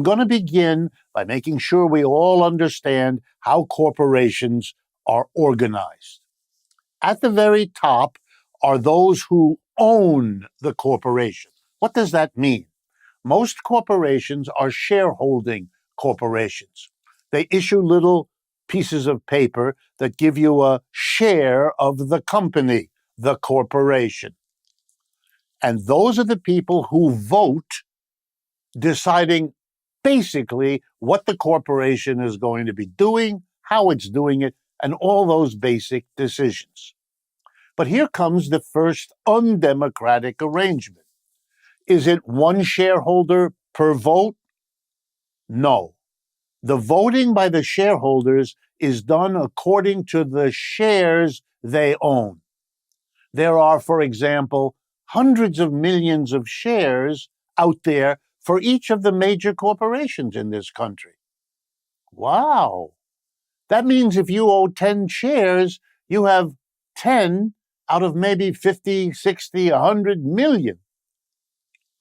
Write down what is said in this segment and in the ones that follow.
I'm going to begin by making sure we all understand how corporations are organized. At the very top are those who own the corporation. What does that mean? Most corporations are shareholding corporations. They issue little pieces of paper that give you a share of the company, the corporation. And those are the people who vote, deciding basically what the corporation is going to be doing, how it's doing it, and all those basic decisions. But here comes the first undemocratic arrangement. Is it one shareholder per vote? No. The voting by the shareholders is done according to the shares they own. There are, for example, hundreds of millions of shares out there for each of the major corporations in this country. Wow. That means if you owe 10 shares, you have 10 out of maybe 50, 60, 100 million.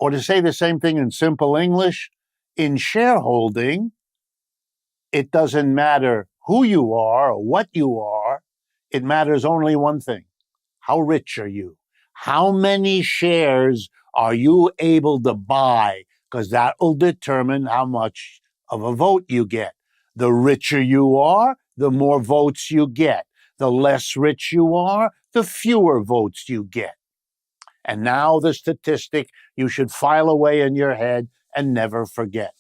Or to say the same thing in simple English, in shareholding, it doesn't matter who you are or what you are. It matters only one thing. How rich are you? How many shares are you able to buy? Because that will determine how much of a vote you get. The richer you are, the more votes you get. The less rich you are, the fewer votes you get. And now the statistic you should file away in your head and never forget.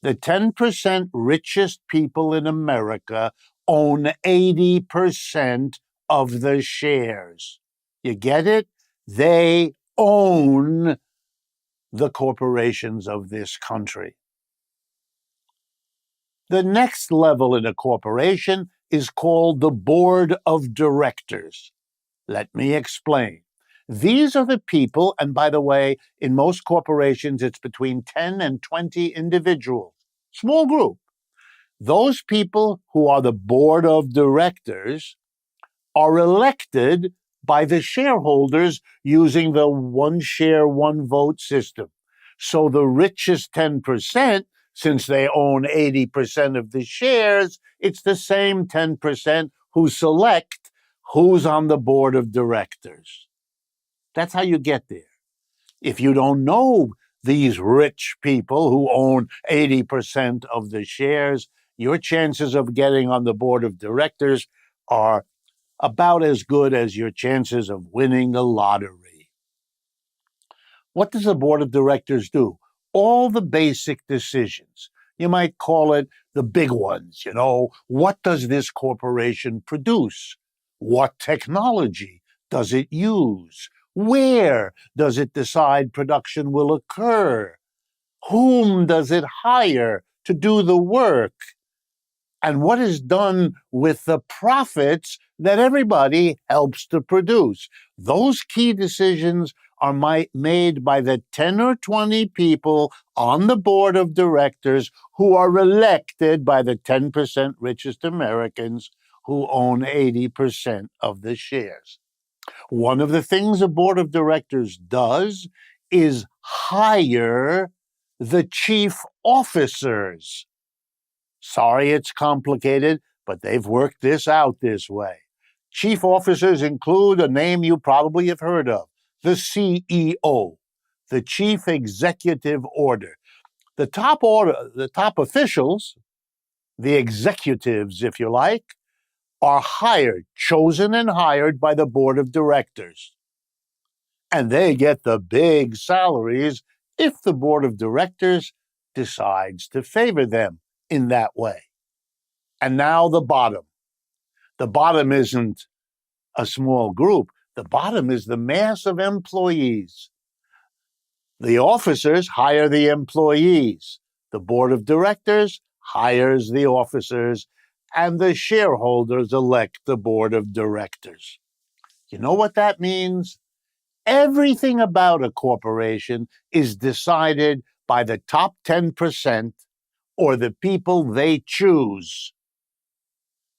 The 10% richest people in America own 80% of the shares. You get it? They own the corporations of this country. The next level in a corporation is called the board of directors. Let me explain. These are the people, and by the way, in most corporations, it's between 10 and 20 individuals. Small group. Those people who are the board of directors are elected by the shareholders using the one share, one vote system. So the richest 10%, since they own 80% of the shares, it's the same 10% who select who's on the board of directors. That's how you get there. If you don't know these rich people who own 80% of the shares, your chances of getting on the board of directors are about as good as your chances of winning the lottery. What does the board of directors do? All the basic decisions. You might call it the big ones. What does this corporation produce? What technology does it use? Where does it decide production will occur? Whom does it hire to do the work? And what is done with the profits that everybody helps to produce? Those key decisions are made by the 10 or 20 people on the board of directors who are elected by the 10% richest Americans who own 80% of the shares. One of the things a board of directors does is hire the chief officers. Sorry it's complicated, but they've worked this out this way. Chief officers include a name you probably have heard of, the CEO, the Chief Executive Order. The top officials, the executives, if you like, are chosen and hired by the board of directors. And they get the big salaries if the board of directors decides to favor them in that way. And now the bottom. The bottom isn't a small group. The bottom is the mass of employees. The officers hire the employees. The board of directors hires the officers, and the shareholders elect the board of directors. You know what that means? Everything about a corporation is decided by the top 10% or the people they choose,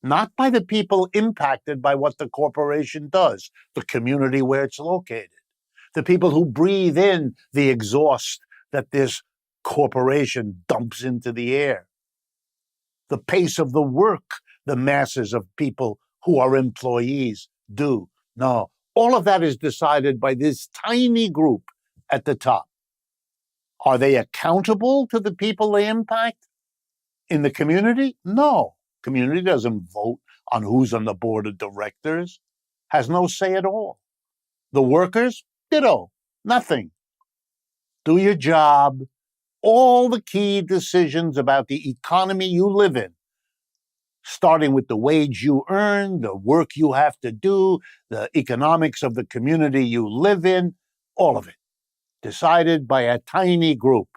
not by the people impacted by what the corporation does, the community where it's located, the people who breathe in the exhaust that this corporation dumps into the air. The pace of the work the masses of people who are employees do. No, all of that is decided by this tiny group at the top. Are they accountable to the people they impact in the community? No. Community doesn't vote on who's on the board of directors, has no say at all. The workers, ditto, nothing. Do your job. All the key decisions about the economy you live in, starting with the wage you earn, the work you have to do, the economics of the community you live in, all of it, decided by a tiny group.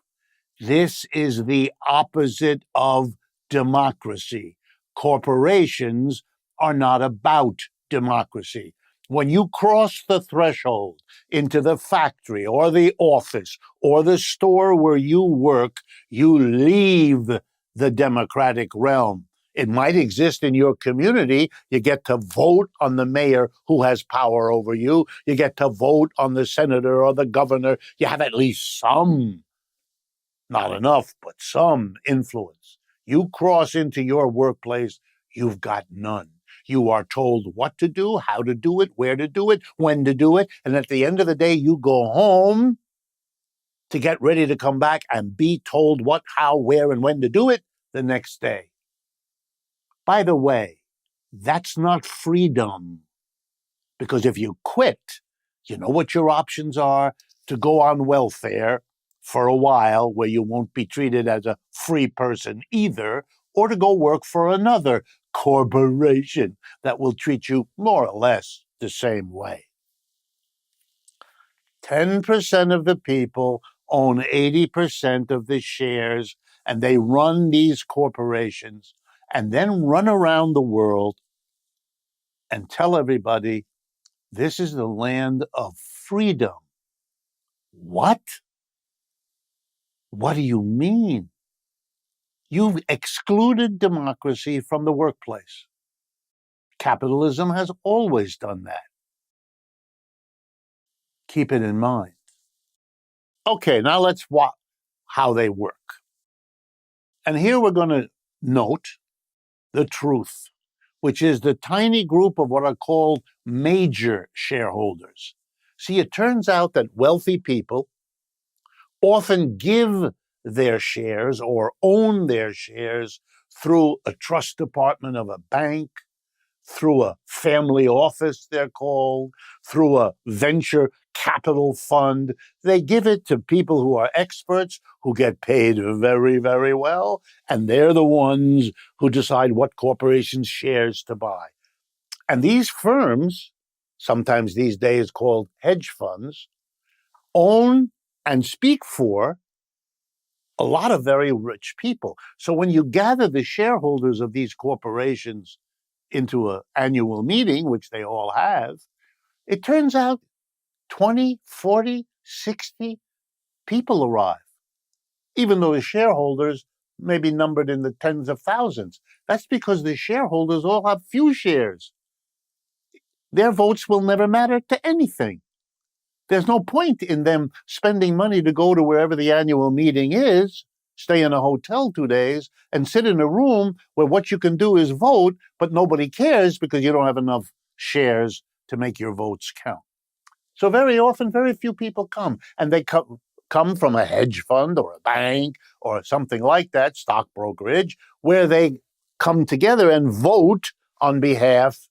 This is the opposite of democracy. Corporations are not about democracy. When you cross the threshold into the factory or the office or the store where you work, you leave the democratic realm. It might exist in your community. You get to vote on the mayor who has power over you. You get to vote on the senator or the governor. You have at least some, not enough, but some influence. You cross into your workplace, you've got none. You are told what to do, how to do it, where to do it, when to do it, and at the end of the day, you go home to get ready to come back and be told what, how, where, and when to do it the next day. By the way, that's not freedom, because if you quit, you know what your options are: to go on welfare for a while where you won't be treated as a free person either, or to go work for another corporation that will treat you more or less the same way. 10% of the people own 80% of the shares, and they run these corporations and then run around the world and tell everybody, this is the land of freedom. What? What do you mean? You've excluded democracy from the workplace. Capitalism has always done that. Keep it in mind. Okay, now let's watch how they work. And here we're going to note the truth, which is the tiny group of what are called major shareholders. See, it turns out that wealthy people often give their shares or own their shares through a trust department of a bank, through a family office, they're called, through a venture capital fund. They give it to people who are experts, who get paid very, very well, and they're the ones who decide what corporations' shares to buy. And these firms, sometimes these days called hedge funds, own and speak for a lot of very rich people. So when you gather the shareholders of these corporations into an annual meeting, which they all have, it turns out 20, 40, 60 people arrive, even though the shareholders may be numbered in the tens of thousands. That's because the shareholders all have few shares. Their votes will never matter to anything. There's no point in them spending money to go to wherever the annual meeting is, stay in a hotel 2 days, and sit in a room where what you can do is vote, but nobody cares because you don't have enough shares to make your votes count. So very often, very few people come, and they come from a hedge fund or a bank or something like that, stock brokerage, where they come together and vote on behalf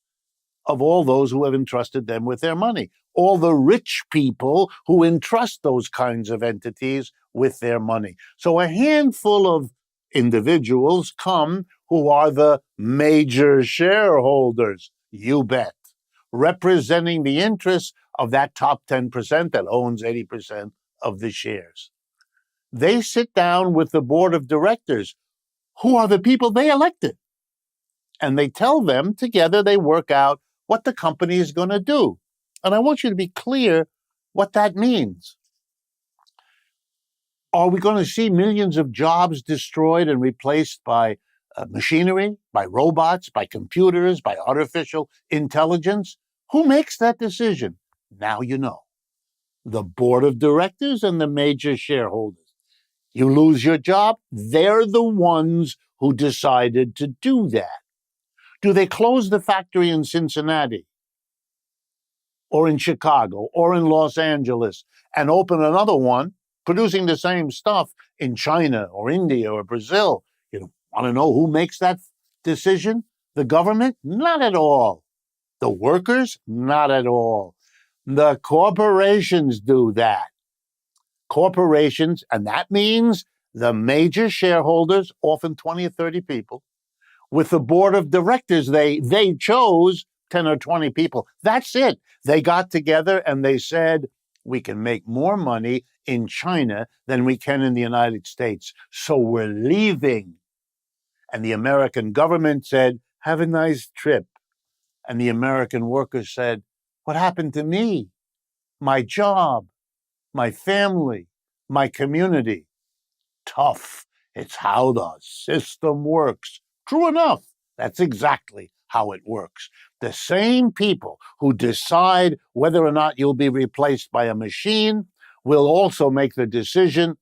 of all those who have entrusted them with their money, all the rich people who entrust those kinds of entities with their money. So a handful of individuals come who are the major shareholders, you bet, representing the interests of that top 10% that owns 80% of the shares. They sit down with the board of directors, who are the people they elected, and they tell them together, they work out what the company is going to do. And I want you to be clear what that means. Are we going to see millions of jobs destroyed and replaced by machinery, by robots, by computers, by artificial intelligence? Who makes that decision? Now you know. The board of directors and the major shareholders. You lose your job, they're the ones who decided to do that. Do they close the factory in Cincinnati or in Chicago or in Los Angeles and open another one producing the same stuff in China or India or Brazil? You want to know who makes that decision? The government? Not at all. The workers? Not at all. The corporations do that. Corporations, and that means the major shareholders, often 20 or 30 people, with the board of directors, they chose 10 or 20 people. That's it. They got together and they said, we can make more money in China than we can in the United States. So we're leaving. And the American government said, have a nice trip. And the American workers said, what happened to me? My job, my family, my community. Tough. It's how the system works. True enough. That's exactly how it works. The same people who decide whether or not you'll be replaced by a machine will also make the decision,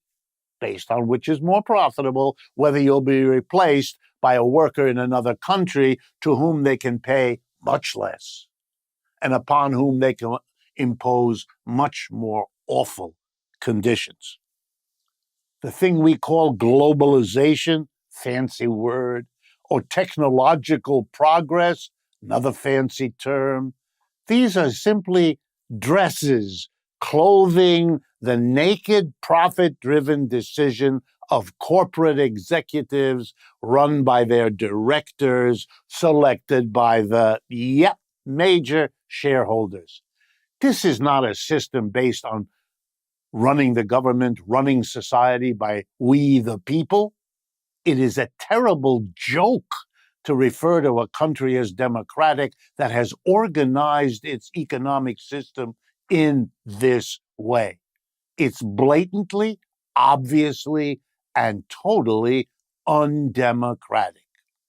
based on which is more profitable, whether you'll be replaced by a worker in another country to whom they can pay much less and upon whom they can impose much more awful conditions. The thing we call globalization, fancy word, or technological progress, another fancy term, these are simply dresses clothing the naked profit-driven decision of corporate executives run by their directors, selected by the, major shareholders. This is not a system based on running the government, running society by we the people. It is a terrible joke to refer to a country as democratic that has organized its economic system in this way. It's blatantly, obviously, and totally undemocratic.